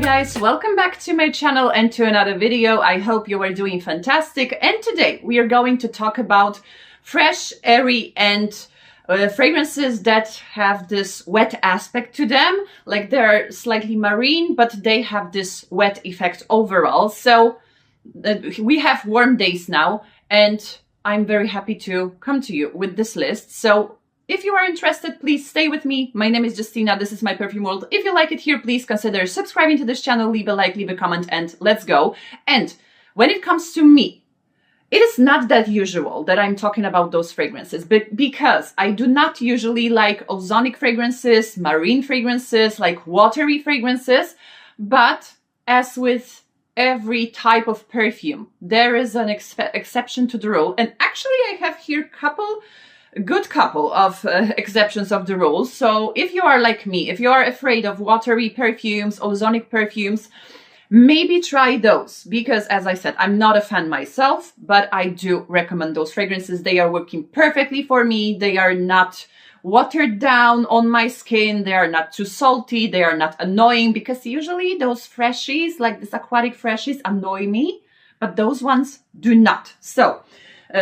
guys, welcome back to my channel and to another video. I hope you are doing fantastic, and today we are going to talk about fresh, airy and fragrances that have this wet aspect to them. Like they're slightly marine, but they have this wet effect overall. So we have warm days now, and I'm very happy to come to you with this list. So if you are interested, please stay with me. My name is Justina. This is my perfume world. If you like it here, please consider subscribing to this channel, leave a like, leave a comment, and let's go. And when it comes to me, it is not that usual that I'm talking about those fragrances, but because I do not usually like ozonic fragrances, marine fragrances, like watery fragrances. But as with every type of perfume, there is an exception to the rule. And actually, I have here a good couple of exceptions of the rules. So if you are like me, if you are afraid of watery perfumes, ozonic perfumes, maybe try those, because as I said, I'm not a fan myself, but I do recommend those fragrances. They are working perfectly for me. They are not watered down on my skin. They are not too salty. They are not annoying, because usually those freshies, like this aquatic freshies, annoy me, but those ones do not. So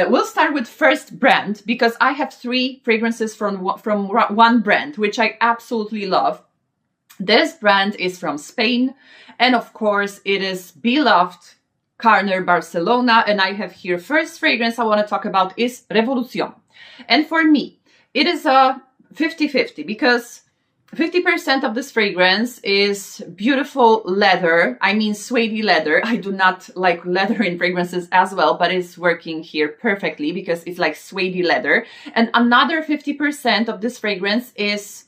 we'll start with first brand, because I have three fragrances from one brand, which I absolutely love. This brand is from Spain, and of course it is beloved Carner Barcelona. And I have here first fragrance I want to talk about is Revolución. And for me, it is a 50-50, because 50% of this fragrance is beautiful leather. I mean suede leather. I do not like leather in fragrances as well, but it's working here perfectly because it's like suede leather. And another 50% of this fragrance is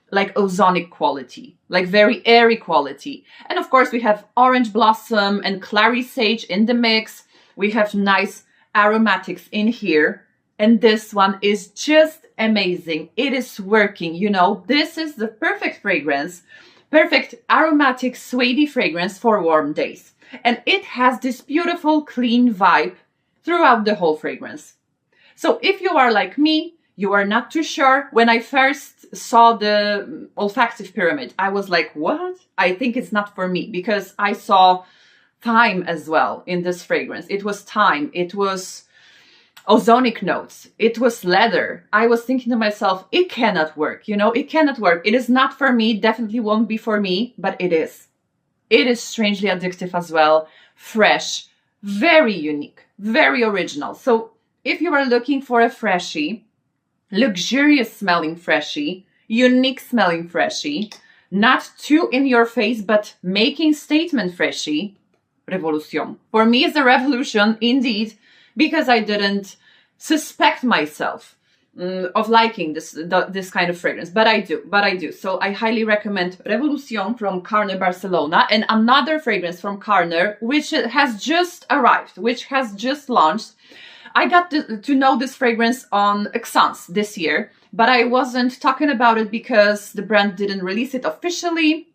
like ozonic quality, like very airy quality. And of course we have orange blossom and clary sage in the mix. We have nice aromatics in here. And this one is just amazing. It is working, you know. This is the perfect fragrance, perfect aromatic suede fragrance for warm days. And it has this beautiful clean vibe throughout the whole fragrance. So if you are like me, you are not too sure. When I first saw the olfactive pyramid, I was like, what? I think it's not for me, because I saw thyme as well in this fragrance. It was thyme. It was ozonic notes. It was leather. I was thinking to myself, it cannot work, you know, it cannot work. It is not for me, definitely won't be for me, but it is. It is strangely addictive as well, fresh, very unique, very original. So if you are looking for a freshie, luxurious smelling freshie, unique smelling freshie, not too in your face, but making statement freshie, Revolución. For me, it's a revolution indeed, because I didn't suspect myself of liking this kind of fragrance, but I do. So I highly recommend Revolución from Carner Barcelona. And another fragrance from Carner, which has just arrived, which has just launched. I got to know this fragrance on Essence this year, but I wasn't talking about it because the brand didn't release it officially.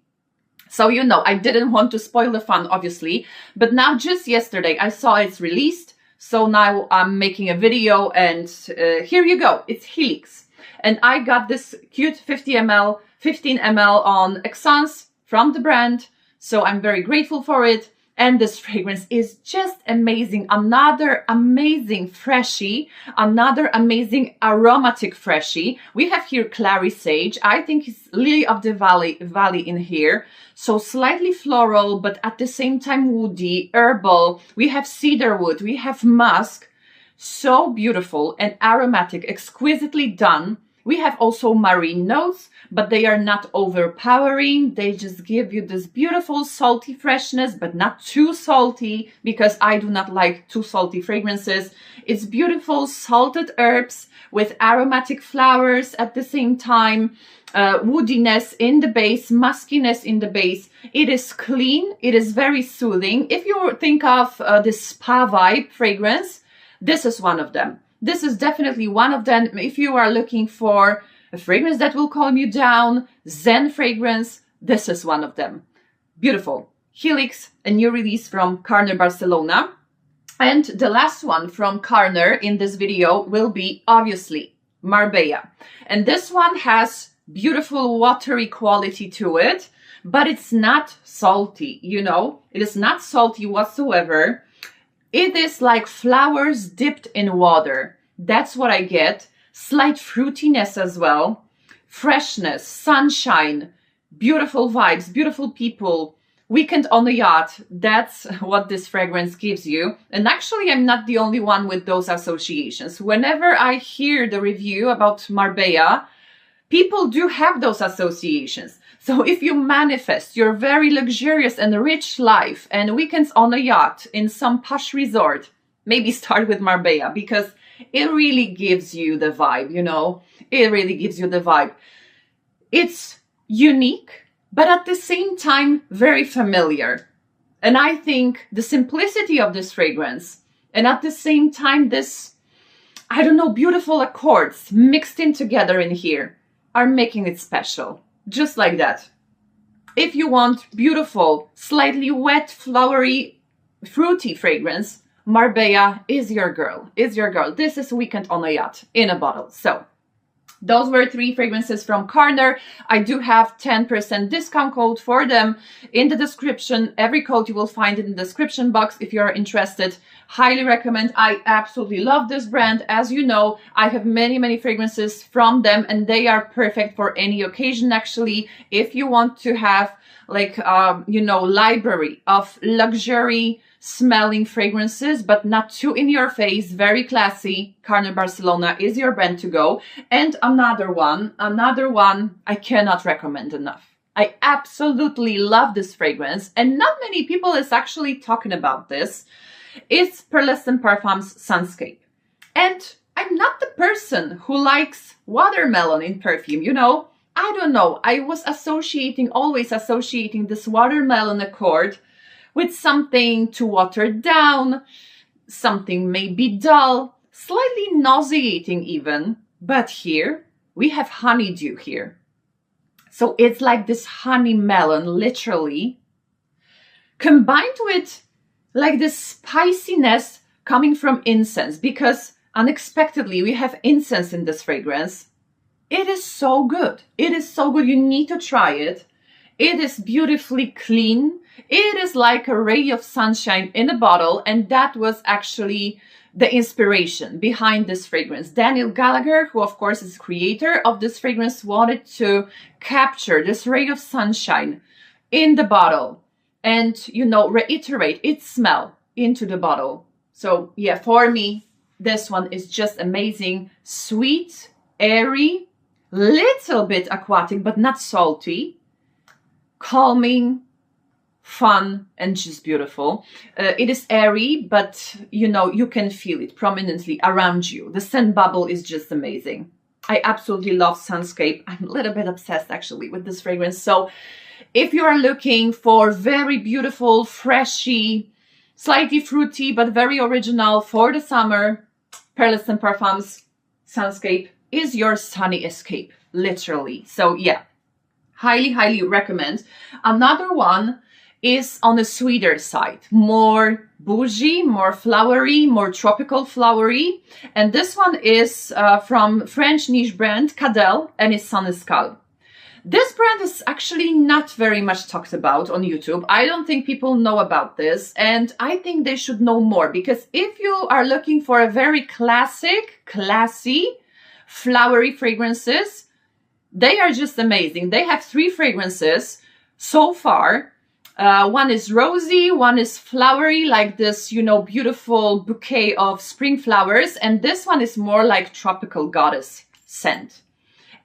So, you know, I didn't want to spoil the fun, obviously. But now, just yesterday, I saw it's released. So now I'm making a video, and here you go. It's Helix. And I got this cute 15 ml on Essence from the brand. So I'm very grateful for it. And this fragrance is just amazing. Another amazing freshie, another amazing aromatic freshie. We have here clary sage. I think it's lily of the valley in here. So slightly floral, but at the same time woody, herbal. We have cedarwood, we have musk. So beautiful and aromatic, exquisitely done. We have also marine notes, but they are not overpowering. They just give you this beautiful salty freshness, but not too salty, because I do not like too salty fragrances. It's beautiful salted herbs with aromatic flowers at the same time, woodiness in the base, muskiness in the base. It is clean. It is very soothing. If you think of this spa vibe fragrance, this is one of them. This is definitely one of them. If you are looking for a fragrance that will calm you down, Zen fragrance, this is one of them. Beautiful. Helix, a new release from Carner Barcelona. And the last one from Carner in this video will be, obviously, Marbella. And this one has beautiful watery quality to it, but it's not salty, you know? It is not salty whatsoever. It is like flowers dipped in water. That's what I get. Slight fruitiness as well. Freshness, sunshine, beautiful vibes, beautiful people. Weekend on a yacht. That's what this fragrance gives you. And actually, I'm not the only one with those associations. Whenever I hear the review about Marbella, people do have those associations. So if you manifest your very luxurious and rich life and weekends on a yacht in some posh resort, maybe start with Marbella, because it really gives you the vibe, you know? It really gives you the vibe. It's unique, but at the same time, very familiar. And I think the simplicity of this fragrance, and at the same time, this, I don't know, beautiful accords mixed in together in here, are making it special. Just like that. If you want beautiful, slightly wet, flowery, fruity fragrance, Marbella is your girl. Is your girl. This is Weekend on a Yacht in a bottle. So those were 3 fragrances from Carner. I do have 10% discount code for them in the description. Every code you will find in the description box if you're interested. Highly recommend. I absolutely love this brand. As you know, I have many fragrances from them and they are perfect for any occasion actually. If you want to have like, you know, library of luxury smelling fragrances, but not too in your face, very classy, Carner Barcelona is your brand to go. And another one I cannot recommend enough. I absolutely love this fragrance and not many people is actually talking about this. It's Pearlescent Parfums Sunscape. And I'm not the person who likes watermelon in perfume, you know? I don't know, I was always associating this watermelon accord with something to water down, something maybe dull, slightly nauseating even. But here, we have honeydew here. So it's like this honey melon, literally, combined with like this spiciness coming from incense, because unexpectedly we have incense in this fragrance. It is so good. It is so good. You need to try it. It is beautifully clean. It is like a ray of sunshine in a bottle, and that was actually the inspiration behind this fragrance. Daniel Gallagher, who of course is the creator of this fragrance, wanted to capture this ray of sunshine in the bottle and, you know, reiterate its smell into the bottle. So yeah, for me, this one is just amazing. Sweet, airy, little bit aquatic, but not salty, calming, fun, and just beautiful. It is airy, but you know, you can feel it prominently around you. The scent bubble is just amazing. I absolutely love Sunscape. I'm a little bit obsessed actually with this fragrance. So if you are looking for very beautiful, freshy, slightly fruity, but very original for the summer, Pearlescent Parfums Sunscape is your sunny escape, literally. So yeah, highly recommend. Another one is on the sweeter side, more bougie, more flowery, more tropical flowery. And this one is from French niche brand Cadele, and it's on Escale. This brand is actually not very much talked about on YouTube. I don't think people know about this, and I think they should know more, because if you are looking for a very classic, classy, flowery fragrances, they are just amazing. They have 3 fragrances so far. One is rosy, one is flowery, like this, you know, beautiful bouquet of spring flowers. And this one is more like tropical goddess scent.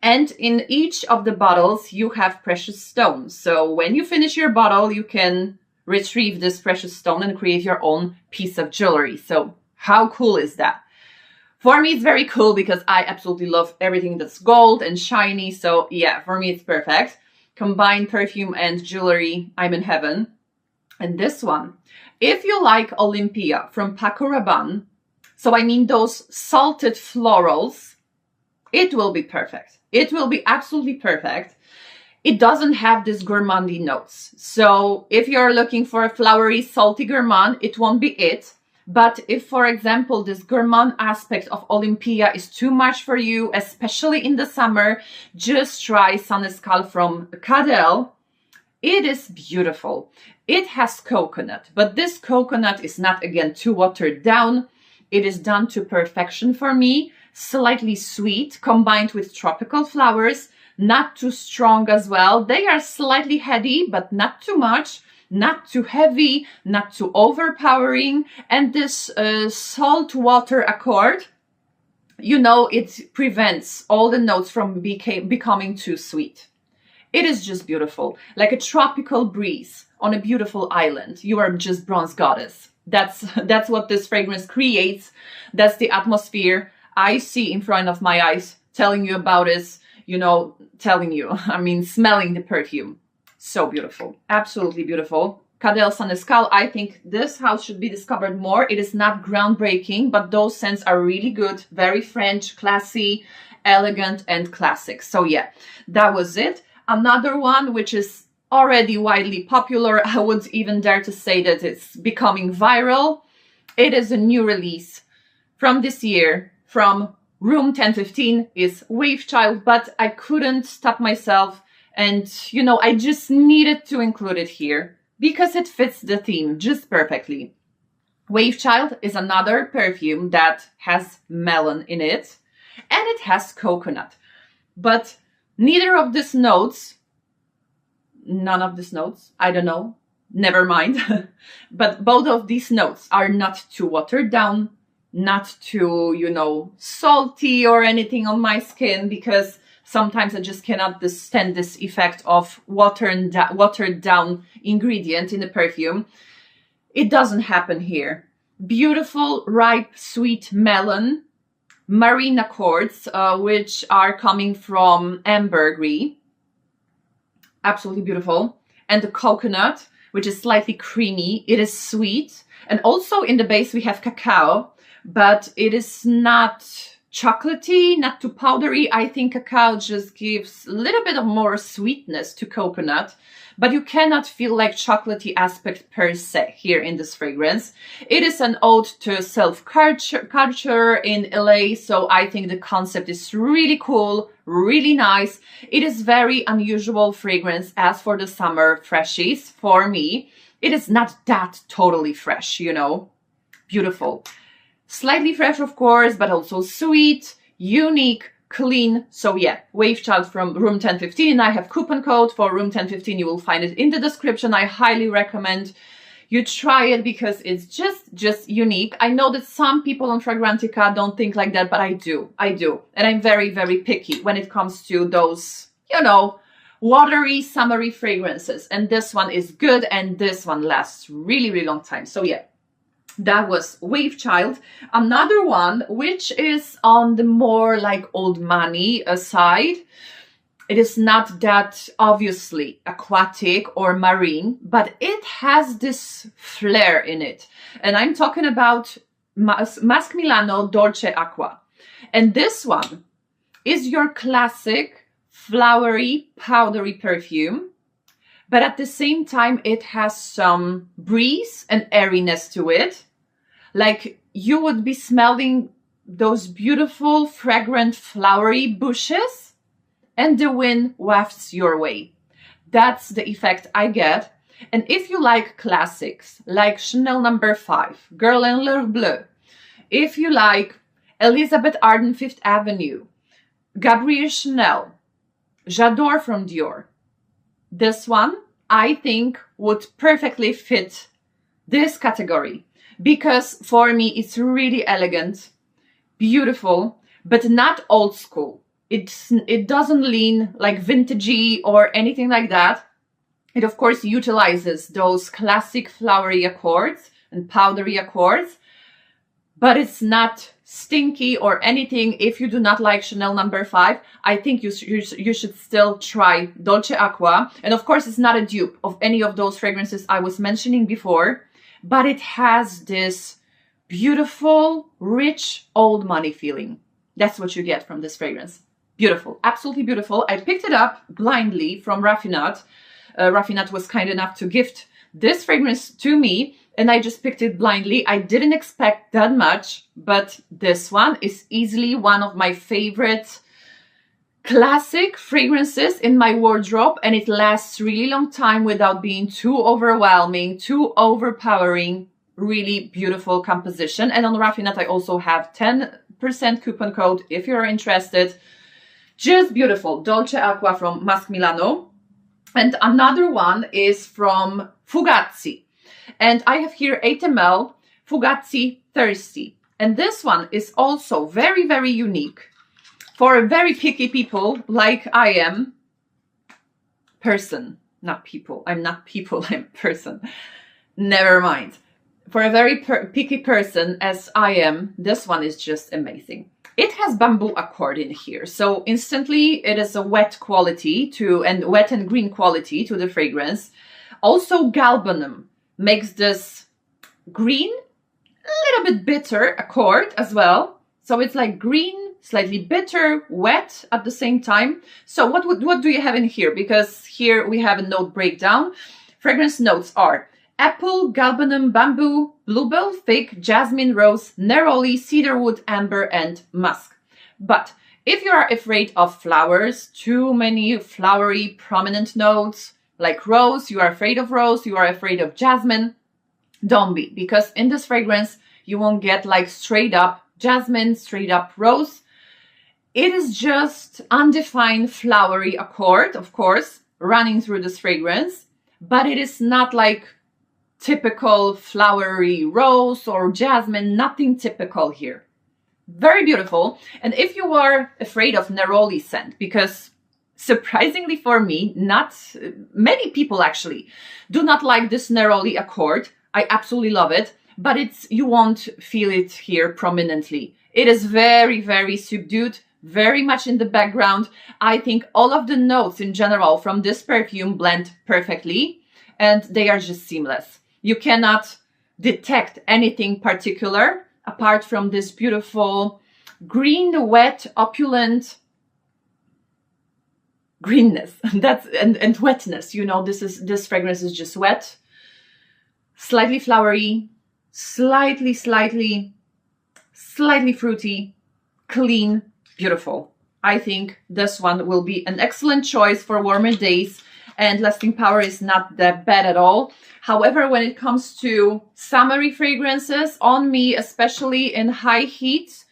And in each of the bottles, you have precious stones. So when you finish your bottle, you can retrieve this precious stone and create your own piece of jewelry. So how cool is that? For me, it's very cool because I absolutely love everything that's gold and shiny. So yeah, for me, it's perfect. Combine perfume and jewelry, I'm in heaven. And this one, if you like Olympia from Paco Rabanne, so I mean those salted florals, it will be perfect. It will be absolutely perfect. It doesn't have this gourmandy notes. So if you're looking for a flowery, salty gourmand, it won't be it. But if, for example, this gourmand aspect of Olympia is too much for you, especially in the summer, just try Sun Escale from Cadele. It is beautiful. It has coconut, but this coconut is not, again, too watered down. It is done to perfection for me. Slightly sweet, combined with tropical flowers. Not too strong as well. They are slightly heady, but not too much. Not too heavy, not too overpowering. And this salt water accord, you know, it prevents all the notes from becoming too sweet. It is just beautiful, like a tropical breeze on a beautiful island. You are just bronze goddess. That's what this fragrance creates. That's the atmosphere I see in front of my eyes, telling you about it, you know, smelling the perfume. So beautiful, absolutely beautiful. Cadele and Escale, I think this house should be discovered more. It is not groundbreaking, but those scents are really good, very French, classy, elegant, and classic. So yeah, that was it. Another one, which is already widely popular, I would even dare to say that it's becoming viral. It is a new release from this year, from Room 1015, is Wavechild, but I couldn't stop myself. And, you know, I just needed to include it here because it fits the theme just perfectly. Wavechild is another perfume that has melon in it, and it has coconut. But neither of these notes, none of these notes, I don't know, never mind. But both of these notes are not too watered down, not too, you know, salty or anything on my skin, because sometimes I just cannot stand this effect of watered down ingredient in the perfume. It doesn't happen here. Beautiful, ripe, sweet melon, marine accords, which are coming from ambergris. Absolutely beautiful. And the coconut, which is slightly creamy. It is sweet. And also in the base we have cacao, but it is not chocolatey, not too powdery. I think cacao just gives a little bit of more sweetness to coconut, but you cannot feel like chocolatey aspect per se here in this fragrance. It is an ode to self-culture in LA, so I think the concept is really cool, really nice. It is very unusual fragrance as for the summer freshies for me. It is not that totally fresh, you know. Beautiful. Slightly fresh, of course, but also sweet, unique, clean. So yeah, Wavechild from Room 1015. I have coupon code for Room 1015. You will find it in the description. I highly recommend you try it because it's just unique. I know that some people on Fragrantica don't think like that, but I do. And I'm very, very picky when it comes to those, you know, watery, summery fragrances. And this one is good, and this one lasts really, really long time. So yeah. That was Wavechild. Another one, which is on the more like old money side. It is not that obviously aquatic or marine, but it has this flair in it. And I'm talking about Masque Milano Dolceacqua. And this one is your classic flowery, powdery perfume. But at the same time, it has some breeze and airiness to it. Like you would be smelling those beautiful, fragrant, flowery bushes and the wind wafts your way. That's the effect I get. And if you like classics, like Chanel No. 5, Girl in Le Bleu, if you like Elizabeth Arden Fifth Avenue, Gabrielle Chanel, J'adore from Dior, this one, I think, would perfectly fit this category because for me, it's really elegant, beautiful, but not old school. It doesn't lean like vintagey or anything like that. It, of course, utilizes those classic flowery accords and powdery accords, but it's not stinky or anything. If you do not like Chanel No. 5, I think you should still try Dolceacqua. And of course, it's not a dupe of any of those fragrances I was mentioning before, but it has this beautiful, rich, old money feeling. That's what you get from this fragrance. Beautiful, absolutely beautiful. I picked it up blindly from RAFINAD. RAFINAD was kind enough to gift this fragrance to me, and I just picked it blindly. I didn't expect that much, but this one is easily one of my favorite classic fragrances in my wardrobe, and it lasts really long time without being too overwhelming, too overpowering. Really beautiful composition. And on RAFINAD I also have 10% coupon code if you're interested. Just beautiful. Dolceacqua from Masque Milano. And another one is from Fugazzi. And I have here 8 ml Fugazzi Thirsty. And this one is also very, very unique for very picky people like I am. Person, not people. I'm not people, I'm person. Never mind. For a very picky person as I am, this one is just amazing. It has bamboo accord in here, so instantly it is a wet quality and wet and green quality to the fragrance. Also galbanum makes this green, a little bit bitter accord as well. So it's like green, slightly bitter, wet at the same time. So what do you have in here? Because here we have a note breakdown. Fragrance notes are apple, galbanum, bamboo, bluebell, fig, jasmine, rose, neroli, cedarwood, amber, and musk. But if you are afraid of flowers, too many flowery prominent notes like rose, you are afraid of rose, you are afraid of jasmine, don't be. Because in this fragrance, you won't get like straight up jasmine, straight up rose. It is just undefined flowery accord, of course, running through this fragrance. But it is not like typical flowery rose or jasmine, nothing typical here. Very beautiful. And if you are afraid of neroli scent, because surprisingly for me, not many people actually do not like this neroli accord. I absolutely love it, but you won't feel it here prominently. It is very, very subdued, very much in the background. I think all of the notes in general from this perfume blend perfectly, and they are just seamless. You cannot detect anything particular apart from this beautiful green, wet, opulent greenness and wetness. You know, this fragrance is just wet, slightly flowery, slightly fruity, clean, beautiful. I think this one will be an excellent choice for warmer days, and lasting power is not that bad at all. However, when it comes to summery fragrances, on me, especially in high heat,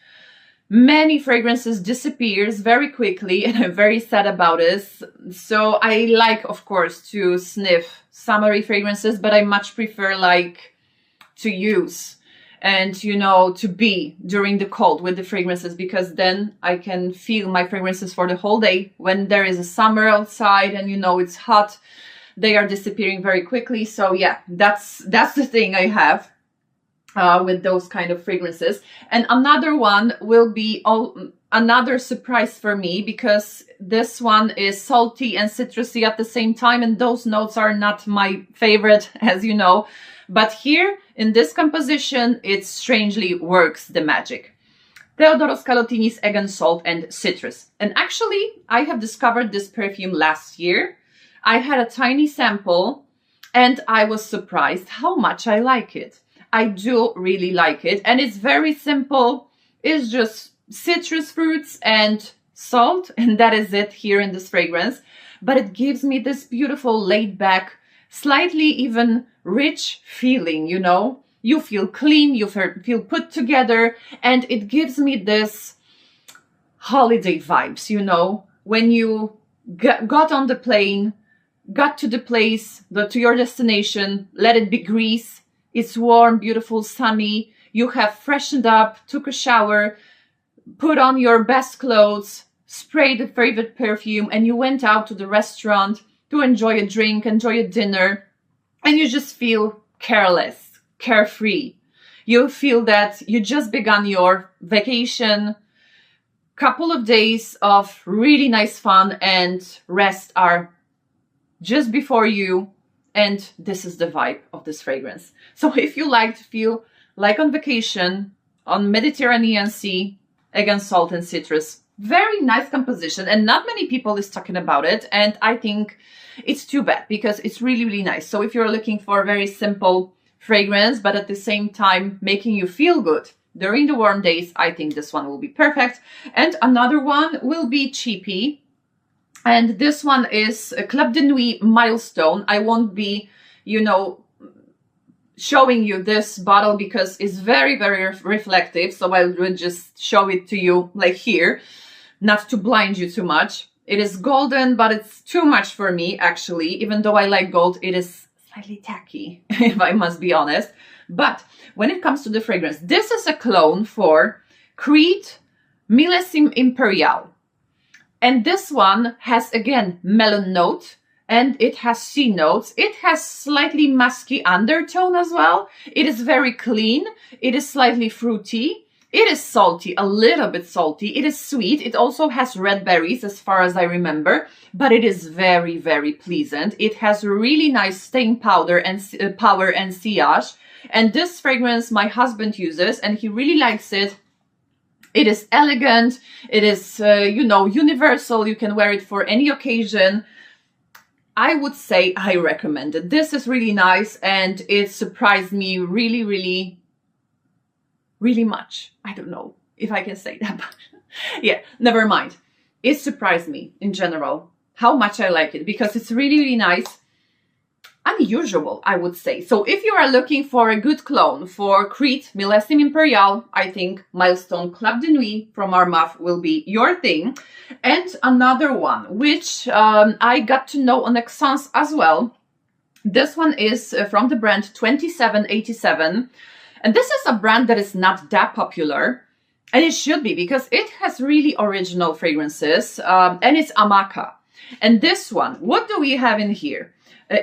many fragrances disappears very quickly, and I'm very sad about this. So I like, of course, to sniff summery fragrances, but I much prefer like to use and, you know, to be during the cold with the fragrances, because then I can feel my fragrances for the whole day. When there is a summer outside and, you know, it's hot, they are disappearing very quickly. So yeah, that's the thing I have with those kind of fragrances. And another one will be another surprise for me, because this one is salty and citrusy at the same time, and those notes are not my favorite, as you know. But here in this composition, it strangely works the magic. Theodoros, Kalotinis, Aegan, salt, and citrus. And actually, I have discovered this perfume last year. I had a tiny sample and I was surprised how much I like it. I do really like it, and it's very simple. It's just citrus fruits and salt, and that is it here in this fragrance. But it gives me this beautiful laid back, slightly even rich feeling, you know. You feel clean, you feel put together, and it gives me this holiday vibes, you know. When you got on the plane, got to the place, to your destination, let it be Greece. It's warm, beautiful, sunny. You have freshened up, took a shower, put on your best clothes, sprayed the favorite perfume, and you went out to the restaurant to enjoy a drink, enjoy a dinner, and you just feel careless, carefree. You feel that you just begun your vacation. Couple of days of really nice fun and rest are just before you. And this is the vibe of this fragrance. So if you like to feel like on vacation on Mediterranean Sea, again, salt and citrus, very nice composition, and not many people is talking about it. And I think it's too bad, because it's really, really nice. So if you're looking for a very simple fragrance, but at the same time making you feel good during the warm days, I think this one will be perfect. And another one will be cheapy, And this one is a Club de Nuit Milestone. I won't be, you know, showing you this bottle because it's very, very reflective. So I will just show it to you like here, not to blind you too much. It is golden, but it's too much for me, actually. Even though I like gold, it is slightly tacky, if I must be honest. But when it comes to the fragrance, this is a clone for Creed Millésime Impérial. And this one has, again, melon note, and it has sea notes. It has slightly musky undertone as well. It is very clean. It is slightly fruity. It is salty, a little bit salty. It is sweet. It also has red berries, as far as I remember, but it is very, very pleasant. It has really nice staying power and sillage. And this fragrance my husband uses, and he really likes it. It is elegant. It is, you know, universal. You can wear it for any occasion. I would say I recommend it. This is really nice, and it surprised me really, really, really much. I don't know if I can say that, but yeah, never mind. It surprised me in general how much I like it because it's really, really nice. Unusual, I would say. So if you are looking for a good clone for Creed Millésime Impérial, I think Milestone Club de Nuit from Armaf will be your thing. And another one, which I got to know on Essence as well. This one is from the brand 2787. And this is a brand that is not that popular. And it should be because it has really original fragrances. And it's Amaca. And this one, what do we have in here?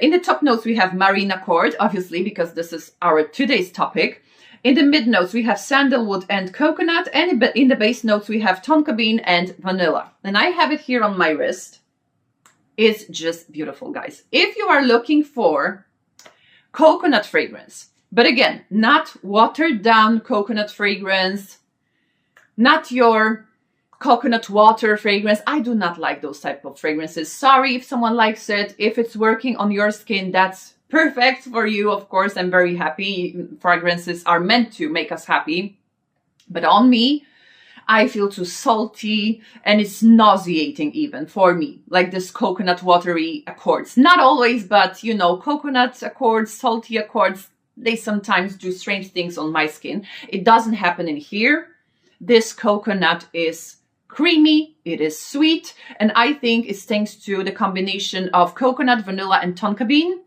In the top notes, we have marine accord, obviously, because this is our today's topic. In the mid notes, we have sandalwood and coconut. And in the base notes, we have tonka bean and vanilla. And I have it here on my wrist. It's just beautiful, guys. If you are looking for coconut fragrance, but again, not watered down coconut fragrance, not your coconut water fragrance. I do not like those type of fragrances. Sorry if someone likes it. If it's working on your skin, that's perfect for you. Of course, I'm very happy. Fragrances are meant to make us happy. But on me, I feel too salty and it's nauseating even for me. Like this coconut watery accords. Not always, but you know, coconut accords, salty accords, they sometimes do strange things on my skin. It doesn't happen in here. This coconut is creamy, it is sweet, and I think it's thanks to the combination of coconut, vanilla, and tonka bean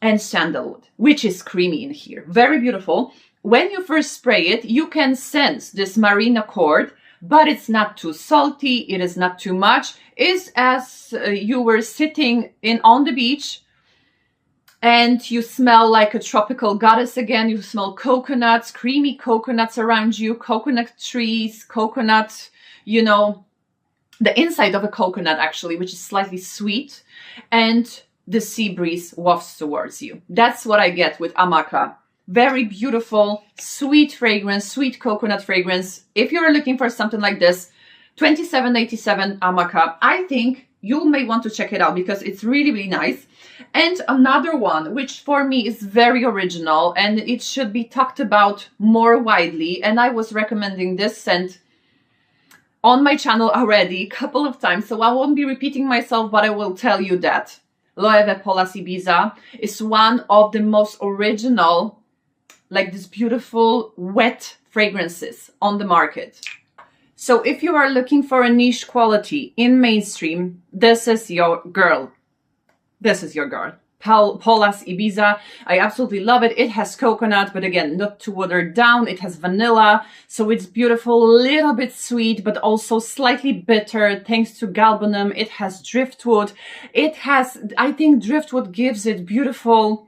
and sandalwood, which is creamy in here. Very beautiful. When you first spray it, you can sense this marine accord, but it's not too salty, it is not too much. It's as you were sitting on the beach and you smell like a tropical goddess again. You smell coconuts, creamy coconuts around you, coconut trees, coconut, you know, the inside of a coconut actually, which is slightly sweet, and the sea breeze wafts towards you. That's what I get with Amaca. Very beautiful, sweet fragrance, sweet coconut fragrance. If you're looking for something like this, 2787 Amaca, I think you may want to check it out because it's really, really nice. And another one, which for me is very original and it should be talked about more widely. And I was recommending this scent on my channel already a couple of times, so I won't be repeating myself, but I will tell you that Loewe Polas Ibiza is one of the most original, like this beautiful wet fragrances on the market. So if you are looking for a niche quality in mainstream, this is your girl. This is your girl. Polas Ibiza. I absolutely love it. It has coconut, but again, not too watered down. It has vanilla, so it's beautiful, a little bit sweet, but also slightly bitter thanks to galbanum. It has driftwood. It has, I think driftwood gives it beautiful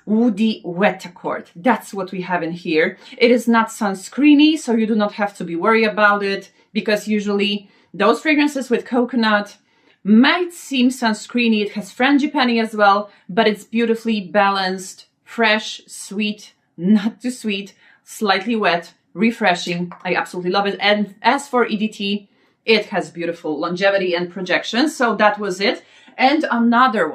woody wet accord. That's what we have in here. It is not sunscreeny, so you do not have to be worried about it, because usually those fragrances with coconut might seem sunscreeny. It has frangipani as well, but it's beautifully balanced, fresh, sweet, not too sweet, slightly wet, refreshing. I absolutely love it. And as for EDT, it has beautiful longevity and projection. So that was it. And another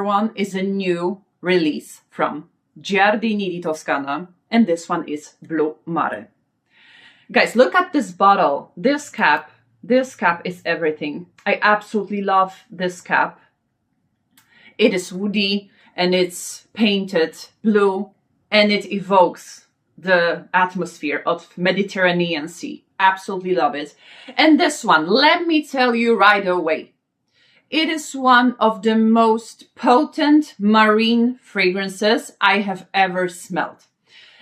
one is a new release from Giardini di Toscana, and this one is Blu Mare. Guys, look at this bottle, this cap. This cap is everything. I absolutely love this cap. It is woody and it's painted blue and it evokes the atmosphere of Mediterranean Sea. Absolutely love it. And this one, let me tell you right away, it is one of the most potent marine fragrances I have ever smelled.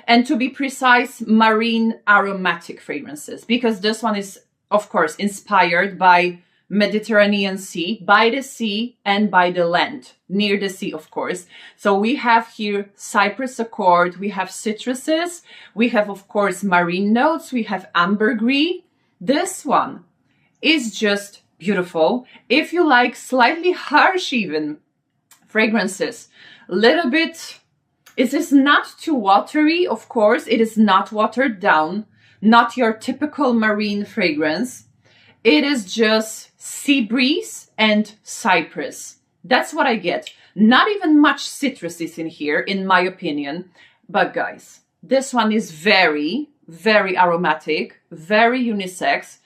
And to be precise, marine aromatic fragrances, because this one is, of course, inspired by Mediterranean Sea, by the sea and by the land, near the sea, of course. So we have here cypress accord, we have citruses, we have, of course, marine notes, we have ambergris. This one is just beautiful. If you like slightly harsh even fragrances, little bit, it is not too watery, of course, it is not watered down, not your typical marine fragrance. It is just sea breeze and cypress. That's what I get. Not even much citrus is in here, in my opinion. But guys, this one is very, very aromatic, very unisex.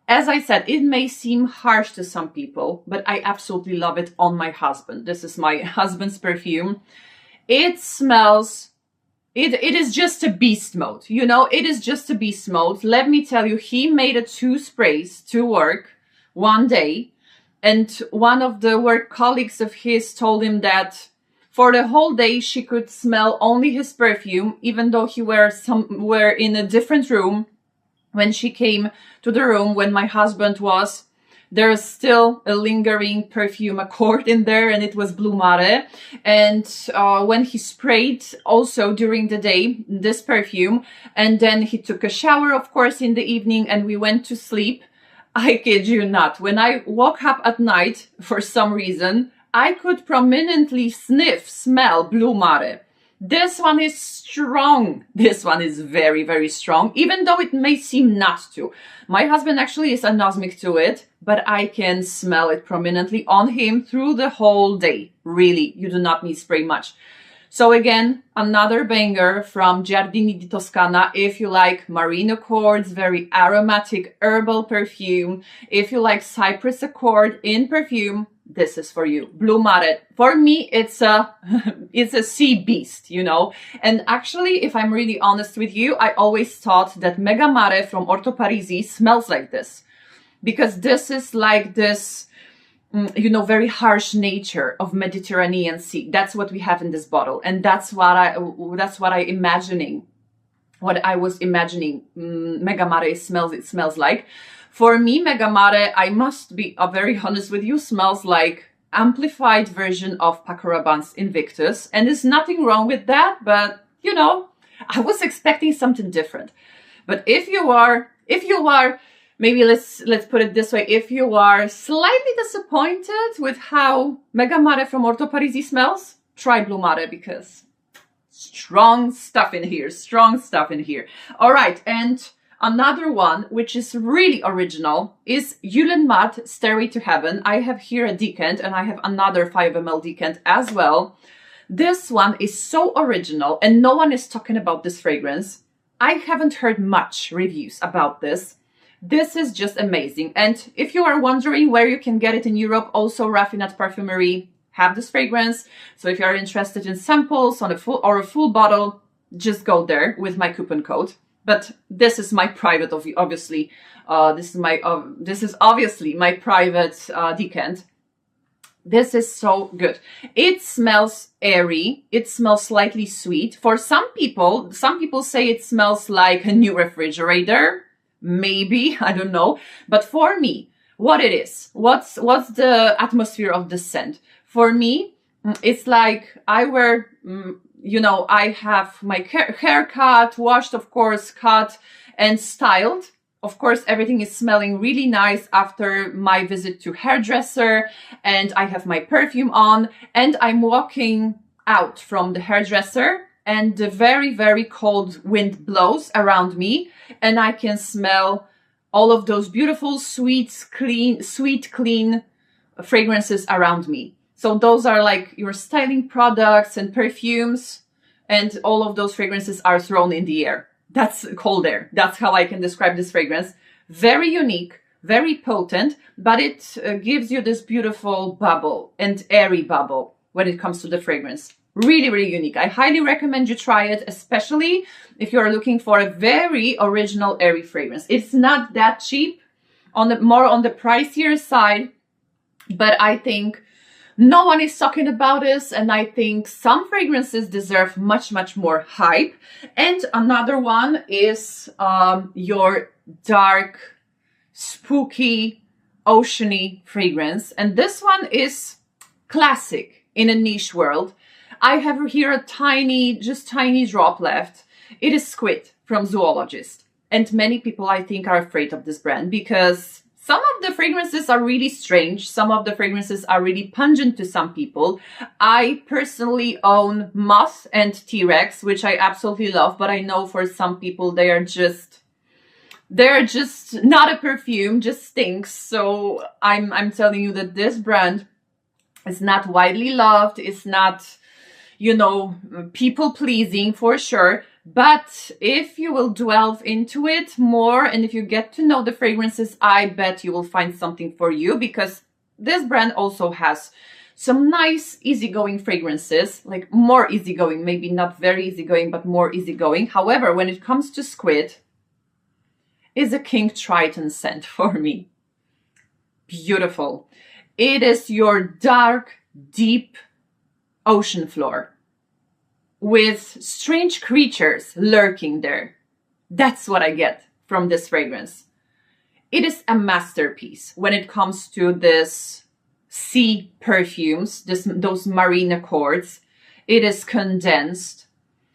As I said, it may seem harsh to some people, but I absolutely love it on my husband. This is my husband's perfume. It smells, it is just a beast mode. You know, it is just a beast mode. Let me tell you, he made it 2 sprays to work one day. And one of the work colleagues of his told him that for the whole day, she could smell only his perfume, even though he was somewhere in a different room. When she came to the room, when my husband was, there is still a lingering perfume accord in there, and it was Blue Mare. And when he sprayed also during the day, this perfume, and then he took a shower, of course, in the evening, and we went to sleep. I kid you not. When I woke up at night, for some reason, I could prominently smell Blue Mare. This one is strong. This one is very, very strong, even though it may seem not to. My husband actually is anosmic to it, but I can smell it prominently on him through the whole day. Really, you do not need spray much. So again, another banger from Giardini di Toscana. If you like marine accords, very aromatic herbal perfume. If you like cypress accord in perfume, this is for you. Blue Mare. For me, it's a sea beast, you know. And actually, if I'm really honest with you, I always thought that Mega Mare from Orto Parisi smells like this. Because this is like this, you know, very harsh nature of Mediterranean Sea. That's what we have in this bottle. And that's what I was imagining Mega Mare smells like. For me, Mega Mare, I must be very honest with you, smells like amplified version of Paco Rabanne's Invictus. And there's nothing wrong with that, but, you know, I was expecting something different. But if you are, maybe let's put it this way, if you are slightly disappointed with how Mega Mare from Orto Parisi smells, try Blue Mare, because strong stuff in here, strong stuff in here. All right, and another one, which is really original, is Mad Stairway To Heaven. I have here a decant, and I have another 5 ml decant as well. This one is so original, and no one is talking about this fragrance. I haven't heard much reviews about this. This is just amazing. And if you are wondering where you can get it in Europe, also RAFINAD Parfumerie have this fragrance. So if you are interested in samples on a full bottle, just go there with my coupon code. But this is my private, obviously. This is obviously my private decant. This is so good. It smells airy. It smells slightly sweet. For some people say it smells like a new refrigerator. Maybe, I don't know. But for me, what it is, what's the atmosphere of the scent? For me, it's like I wear, you know, I have my hair cut, washed, of course, cut and styled. Of course, everything is smelling really nice after my visit to hairdresser, and I have my perfume on, and I'm walking out from the hairdresser, and the very, very cold wind blows around me, and I can smell all of those beautiful, sweet, clean fragrances around me. So those are like your styling products and perfumes, and all of those fragrances are thrown in the air. That's cold air. That's how I can describe this fragrance. Very unique, very potent, but it gives you this beautiful bubble and airy bubble when it comes to the fragrance. Really, really unique. I highly recommend you try it, especially if you're looking for a very original airy fragrance. It's not that cheap, more on the pricier side, but I think no one is talking about this, and I think some fragrances deserve much, much more hype. And another one is your dark, spooky, oceany fragrance. And this one is classic in a niche world. I have here a tiny drop left. It is Squid from Zoologist. And many people, I think, are afraid of this brand because some of the fragrances are really strange. Some of the fragrances are really pungent to some people. I personally own Moth and T-Rex, which I absolutely love, but I know for some people they're just not a perfume, just stinks. So I'm telling you that this brand is not widely loved. It's not, you know, people pleasing for sure. But if you will delve into it more and if you get to know the fragrances, I bet you will find something for you, because this brand also has some nice easygoing fragrances, like more easygoing, maybe not very easygoing, but more easygoing. However, when it comes to Squid, it's a King Triton scent for me. Beautiful. It is your dark, deep ocean floor with strange creatures lurking there. That's what I get from this fragrance. It is a masterpiece when it comes to this sea perfumes, those marine accords. It is condensed,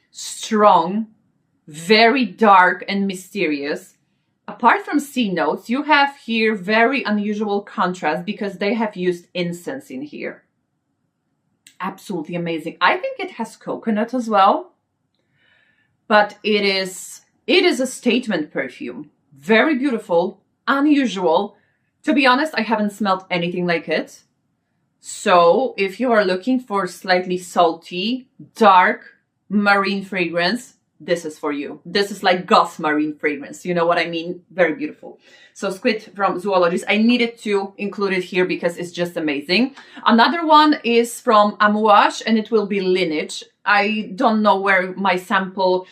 strong, very dark and mysterious. Apart from sea notes, you have here very unusual contrast because they have used incense in here. Absolutely amazing. I think it has coconut as well, but it is a statement perfume. Very beautiful, unusual. To be honest, I haven't smelled anything like it. So if you are looking for slightly salty, dark marine fragrance, this is for you. This is like goth marine fragrance. You know what I mean? Very beautiful. So Squid from Zoologist. I needed to include it here because it's just amazing. Another one is from Amouage, and it will be Lineage. I don't know where my sample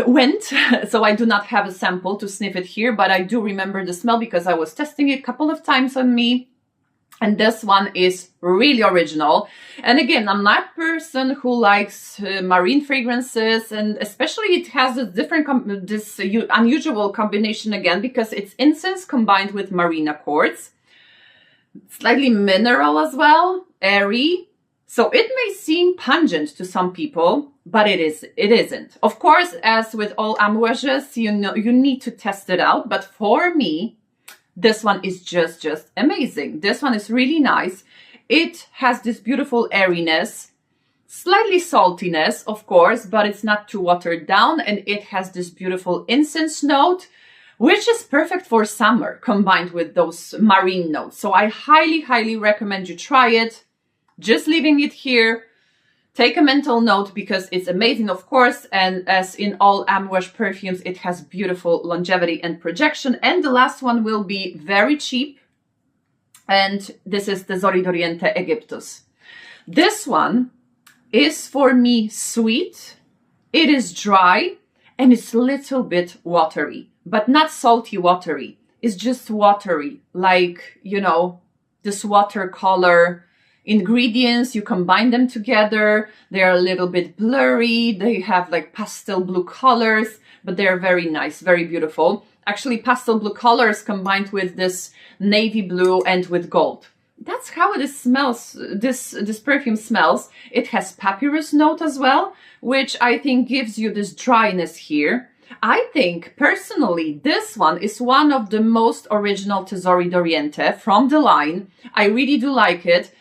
went, so I do not have a sample to sniff it here, but I do remember the smell because I was testing it a couple of times on me. And this one is really original. And again, I'm not a person who likes marine fragrances, and especially it has a different, unusual combination again, because it's incense combined with marine accords. Slightly mineral as well, airy. So it may seem pungent to some people, but it isn't. Of course, as with all Amouages, you know, you need to test it out. But for me, this one is just amazing. This one is really nice. It has this beautiful airiness, slightly saltiness, of course, but it's not too watered down. And it has this beautiful incense note, which is perfect for summer, combined with those marine notes. So I highly, highly recommend you try it. Just leaving it here. Take a mental note because it's amazing, of course, and as in all Amouage perfumes, it has beautiful longevity and projection. And the last one will be very cheap, and this is the Tesori d'Oriente Egyptus. This one is for me sweet, it is dry, and it's a little bit watery, but not salty watery. It's just watery, like, you know, this watercolor ingredients, you combine them together, they are a little bit blurry, they have like pastel blue colors, but they're very nice, very beautiful. Actually, pastel blue colors combined with this navy blue and with gold. That's how it smells, this perfume smells. It has papyrus note as well, which I think gives you this dryness here. I think, personally, this one is one of the most original Tesori d'Oriente from the line. I really do like it.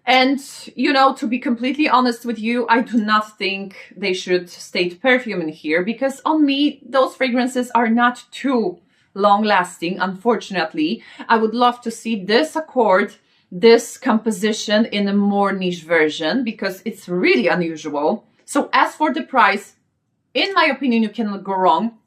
And, you know, to be completely honest with you, I do not think they should state perfume in here, because on me, those fragrances are not too long-lasting, unfortunately. I would love to see this accord, this composition in a more niche version, because it's really unusual. So as for the price, in my opinion, you cannot go wrong.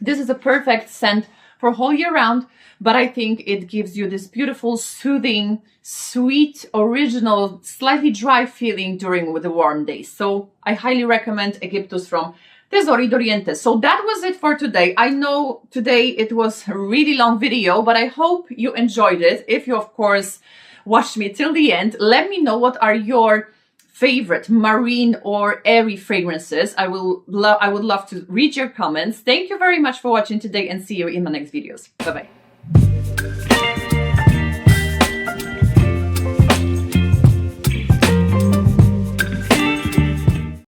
This is a perfect scent for whole year round, but I think it gives you this beautiful, soothing, sweet, original, slightly dry feeling during the warm days. So I highly recommend Egyptus from Tesori d'Oriente. So that was it for today. I know today it was a really long video, but I hope you enjoyed it. If you, of course, watched me till the end, let me know what are your favorite marine or airy fragrances. I would love to read your comments. Thank you very much for watching today and see you in my next videos. Bye-bye.